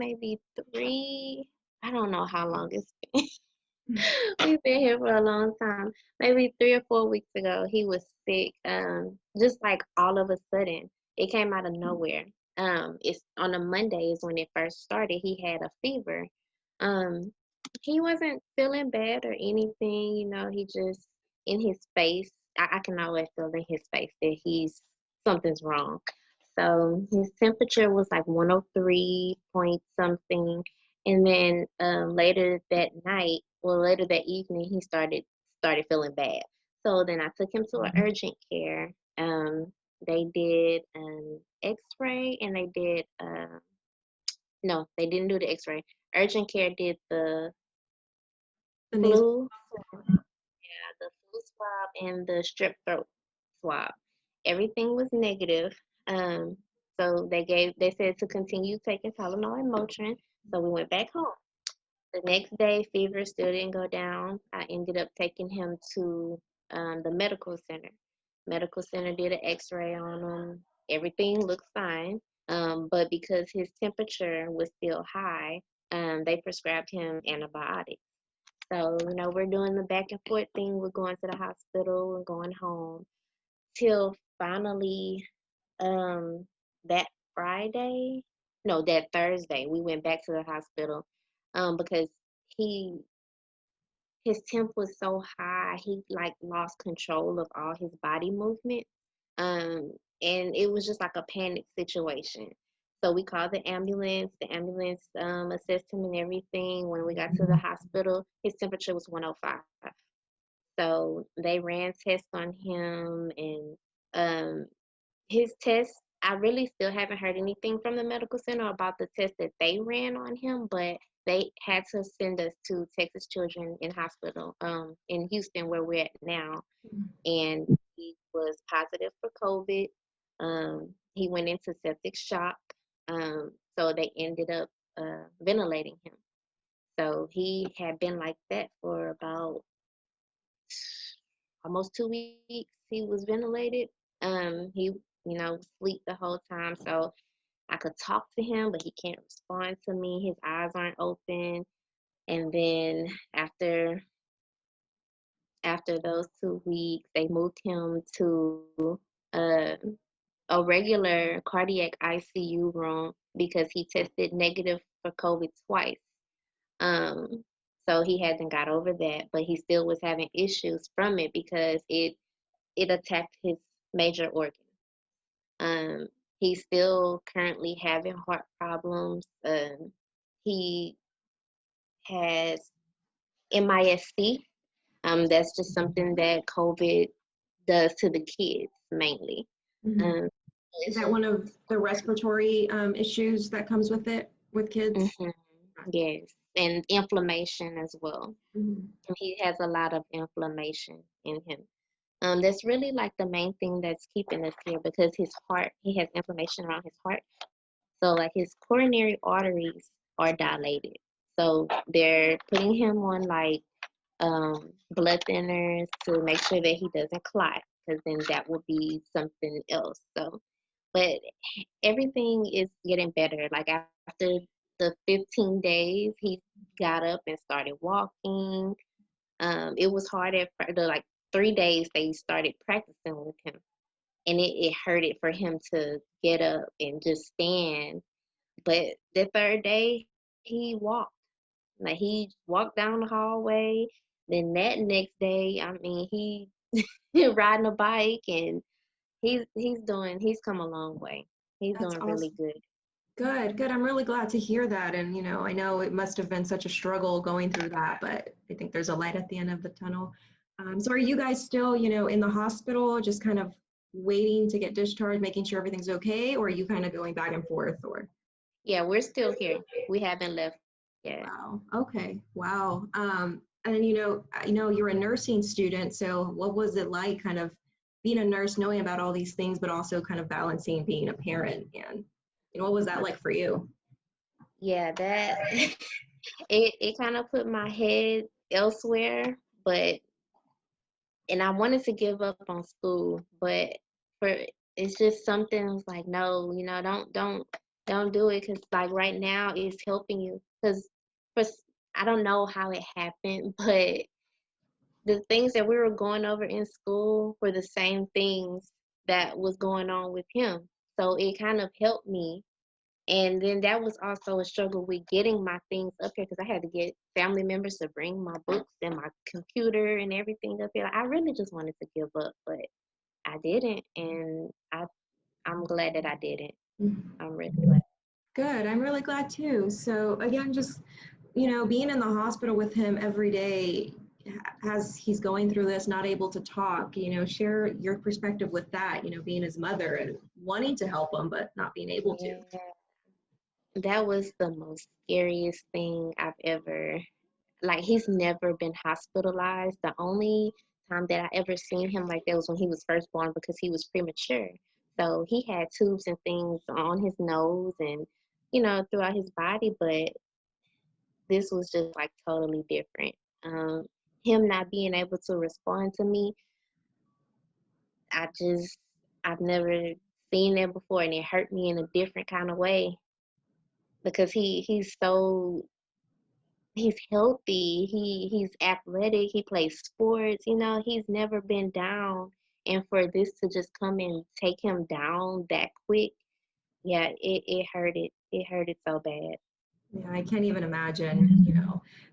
maybe 3, I don't know how long it's been. We've been here for a long time. Maybe 3 or 4 weeks ago, he was sick. Just like all of a sudden, it came out of nowhere. It's on a Monday is when it first started. He had a fever. Um, he wasn't feeling bad or anything. He just in his face. I can always feel in his face that something's wrong. So his temperature was like 103 point something, and then later that evening, he started feeling bad. So then I took him to an urgent care. They did an X-ray, and they did no, they didn't do the X-ray. Urgent care did the The nasal. flu, the flu swab, and the strep throat swab. Everything was negative. Um, so they said to continue taking Tylenol and Motrin. So we went back home. The next day, fever still didn't go down. I ended up taking him to the medical center. Medical center did an X-ray on him. Everything looked fine, but because his temperature was still high, they prescribed him antibiotics. So we're doing the back and forth thing. We're going to the hospital and going home till finally um, that Friday, no, that Thursday, we went back to the hospital because he his temp was so high, he like lost control of all his body movement. Um, and it was just like a panic situation. So we called the ambulance. The ambulance assessed him and everything. When we got to the hospital, his temperature was 105. So they ran tests on him, and um, his test, I really still haven't heard anything from the medical center about the test that they ran on him, but they had to send us to Texas Children in Hospital in Houston, where we're at now. And he was positive for COVID. He went into septic shock. So they ended up ventilating him. So he had been like that for about almost 2 weeks. He was ventilated. He, sleep the whole time. So I could talk to him, but he can't respond to me. His eyes aren't open. And then after those 2 weeks, they moved him to a regular cardiac ICU room because he tested negative for COVID twice. Um, so he hasn't got over that, but he still was having issues from it because it attacked his major organ. Um, he's still currently having heart problems. He has MISC. That's just something that COVID does to the kids mainly. Mhm. Um, Is it's that just, one of the respiratory issues that comes with it with kids? mhm, yes, and inflammation as well. Mhm. He has a lot of inflammation in him. That's really like the main thing that's keeping us here because he has inflammation around his heart. So like his coronary arteries are dilated. So they're putting him on like blood thinners to make sure that he doesn't clot, because then that would be something else. So, but everything is getting better. Like after the 15 days, he got up and started walking. It was hard the like 3 days they started practicing with him, and it hurted for him to get up and just stand. But the third day, he walked. Like he walked down the hallway. Then that next day, I mean, he riding a bike, and he's come a long way. He's That's doing really awesome. good. Good, good. I'm really glad to hear that. And, I know it must have been such a struggle going through that, but I think there's a light at the end of the tunnel. So are you guys still, in the hospital, just kind of waiting to get discharged, making sure everything's okay, or are you kind of going back and forth or? Yeah, we're still here. We haven't left yet. Wow. Okay. Wow. And then, I know you're a nursing student, so what was it like kind of being a nurse, knowing about all these things, but also kind of balancing being a parent? And, what was that like for you? Yeah, that it kind of put my head elsewhere, but and I wanted to give up on school, but for it's just something was like, no, Don't do it because, like, right now it's helping you. Because for I don't know how it happened, but the things that we were going over in school were the same things that was going on with him. So it kind of helped me. And then that was also a struggle with getting my things up here because I had to get family members to bring my books and my computer and everything up here. Like, I really just wanted to give up, but I didn't, and I'm glad that I didn't. Mhm. I'm really glad. Good. I'm really glad too. So again, just being in the hospital with him every day as he's going through this, not able to talk, share your perspective with that, being his mother and wanting to help him, but not being able to. Yeah, that was the most scariest thing I've ever. Like, he's never been hospitalized. The only time that I ever seen him like that was when he was first born because he was premature. So he had tubes and things on his nose and, throughout his body, but this was just like totally different. Um, Him not being able to respond to me, I just, I've never seen that before, and it hurt me in a different kind of way because he's healthy, he's athletic, he plays sports, he's never been down. And for this to just come and take him down that quick, yeah, it hurted so bad. Yeah, I can't even imagine,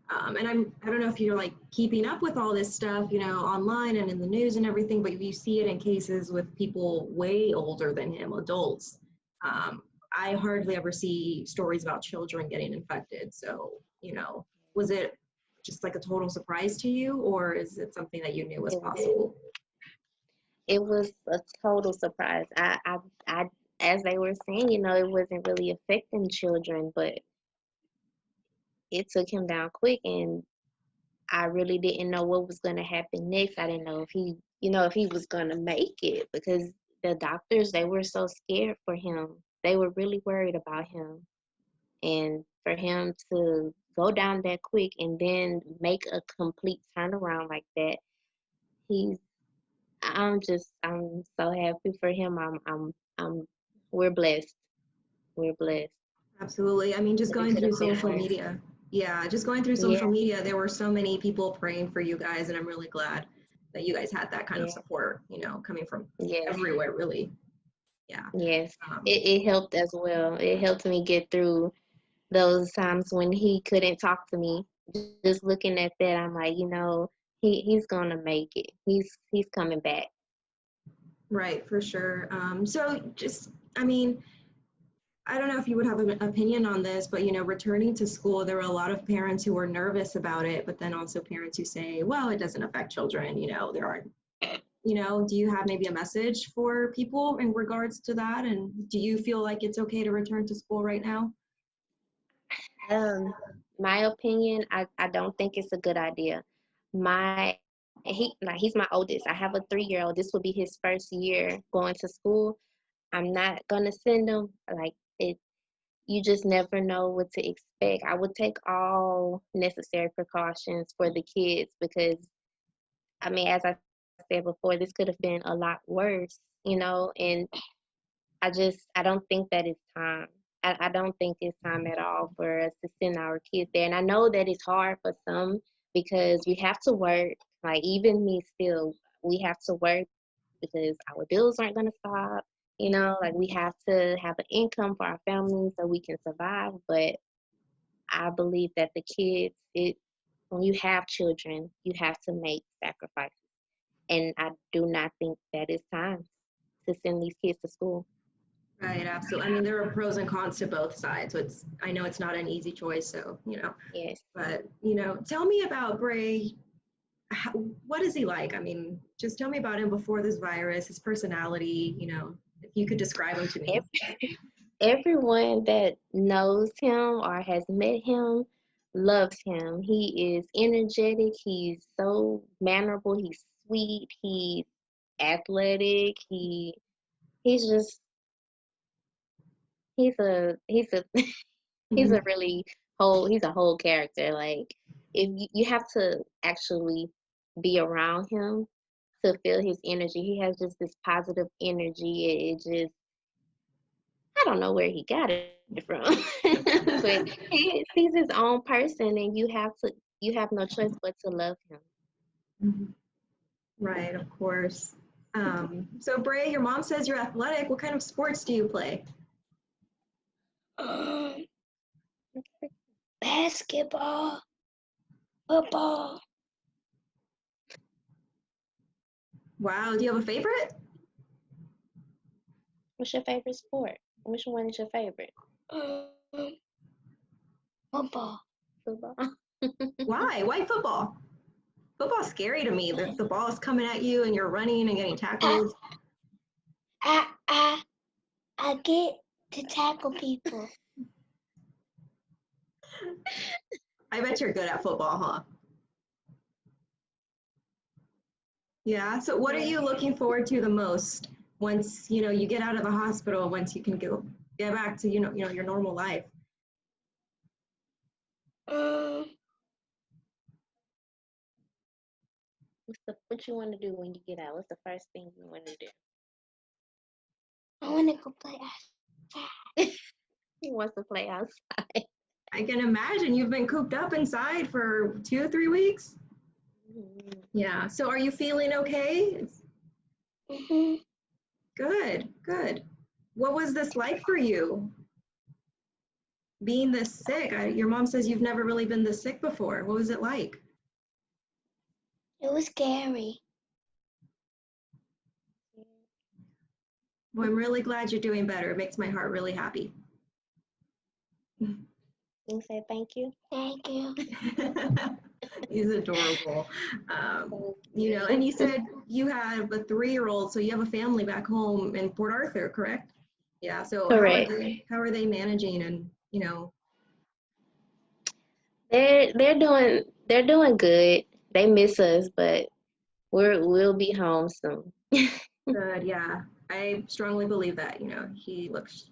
and I don't know if you're like keeping up with all this stuff, online and in the news and everything, but you see it in cases with people way older than him, adults. Um, I hardly ever see stories about children getting infected. So, was it just like a total surprise to you, or is it something that you knew was It was possible? it was a total surprise. I as they were saying, it wasn't really affecting children, but it took him down quick, and I really didn't know what was going to happen next. I didn't know if he was going to make it because the doctors, they were so scared for him. They were really worried about him. And for him to go down that quick and then make a complete turnaround like that, he's I'm so happy for him. I'm we're blessed. We're blessed. Absolutely. I mean, just It going could through have been social worse. media. Yeah, just going through Yeah, social media, there were so many people praying for you guys, and I'm really glad that you guys had that kind of yeah, support, coming from yeah. everywhere, really. Yeah. Yes, Um, it helped as well. It helped me get through those times when he couldn't talk to me. Just looking at that, I'm like, he's gonna make it. He's coming back. right, for sure. So just, I mean, I don't know if you would have an opinion on this, but returning to school, there were a lot of parents who were nervous about it, but then also parents who say, well, it doesn't affect children, there are do you have maybe a message for people in regards to that? And do you feel like it's okay to return to school right now? Um, my opinion, I don't think it's a good idea. He's my oldest. I have a 3-year-old. This will be his first year going to school. I'm not gonna send him. Like, it you just never know what to expect. I would take all necessary precautions for the kids because, I mean, as I said before, this could have been a lot worse, and I don't think that it's time. I don't think it's time at all for us to send our kids there. And I know that it's hard for some because we have to work. Like, even me still, we have to work because our bills aren't going to stop. Like, we have to have an income for our family so we can survive. But I believe that when you have children, you have to make sacrifices. And I do not think that it's time to send these kids to school. Right, absolutely. I mean, there are pros and cons to both sides. So I know it's not an easy choice. So, Yes. but, tell me about Bray. How, what is he like? I mean, just tell me about him before this virus, his personality, if you could describe him to me. Everyone that knows him or has met him loves him. He is energetic. He's so mannerable. He's sweet. He's athletic. He's just he's a he's a Mhm. really he's a whole character. Like, if you have to actually be around him to feel his energy. He has just this positive energy. It just, I don't know where he got it from, but he's his own person, and you have no choice but to love him. Mhm. Right, of course. So Bray, your mom says you're athletic. What kind of sports do you play? Um, basketball, football. Wow, do you have a favorite? What's your favorite sport? Which one is your favorite? Um, football. Football. Why? Why football? Football's scary to me. The ball's coming at you and you're running and getting I, tackled. I, I, I get to tackle people. I bet you're good at football, huh? Yeah. So what are Yeah. you looking forward to the most once, you get out of the hospital, once you can get back to, your normal life? Um, what you want to do when you get out? What's the first thing you want to do? I want to go play outside. He wants to play outside. I can imagine you've been cooped up inside for 2 or 3 weeks. Mhm. Yeah. So are you feeling okay? Mhm. Good, good. What was this like for you, being this sick? Your mom says you've never really been this sick before. What was it like? It was scary. Well, I'm really glad you're doing better. It makes my heart really happy. You say thank you. Thank you. He's adorable. Thank And you. you said you have a 3-year-old, so you have a family back home in Port Arthur, correct? Yeah. So how are Correct. they managing and They're doing good. They miss us, but we'll be home soon. good, yeah. I strongly believe that, he looks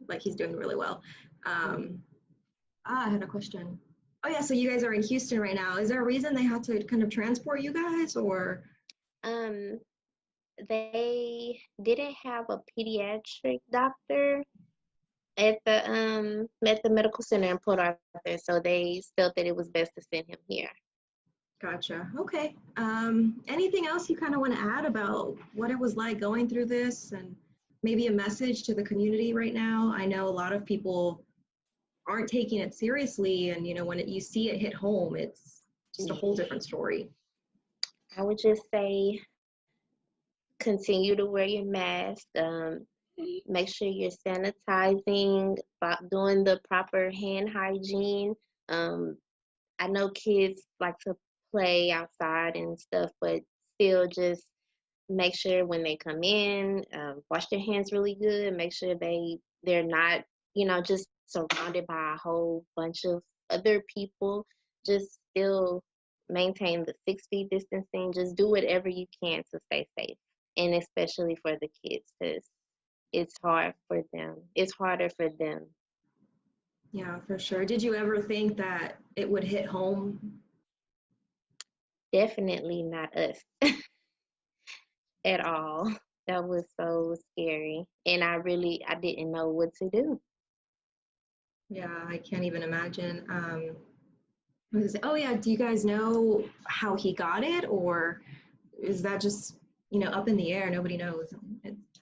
like he's doing really well. Um, I had a question. Oh yeah, so you guys are in Houston right now. Is there a reason they had to kind of transport you guys or? Um, they didn't have a pediatric doctor at the medical center in Port Arthur, so they felt that it was best to send him here. Gotcha. Okay. Anything else you kind of want to add about what it was like going through this and maybe a message to the community right now? I know a lot of people aren't taking it seriously, and when you see it hit home, it's just a Yeah. whole different story. I would just say continue to wear your mask. Make sure you're sanitizing, doing the proper hand hygiene. Um, I know kids like to play outside and stuff, but still just make sure when they come in, wash their hands really good. Make sure they're not, just surrounded by a whole bunch of other people. Just still maintain the 6 feet distancing. Just do whatever you can to stay safe, and especially for the kids, because it's hard for them. It's harder for them. Yeah, for sure. Did you ever think that it would hit home? Definitely not us at all. That was so scary, and I didn't know what to do. Yeah, I can't even imagine. Oh yeah, do you guys know how he got it, or is that just up in the air? Nobody knows.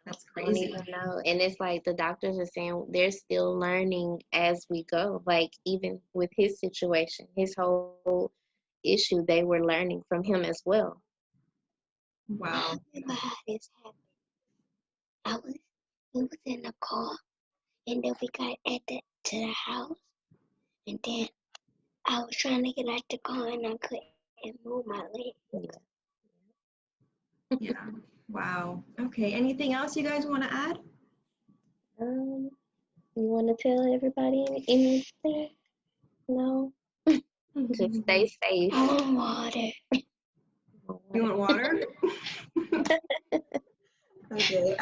That's Don't crazy. even know. And it's like the doctors are saying they're still learning as we go. Like even with his situation, his whole issue, they were learning from him as well. I Wow. remember how this happened. We was in the car, and then we got to the house, and then I was trying to get out the car, and I couldn't move my leg. Yeah. Yeah. Wow. Okay. Anything else you guys want to add? Um, you want to tell everybody anything? No. Just stay safe. I want water. You want water? Okay.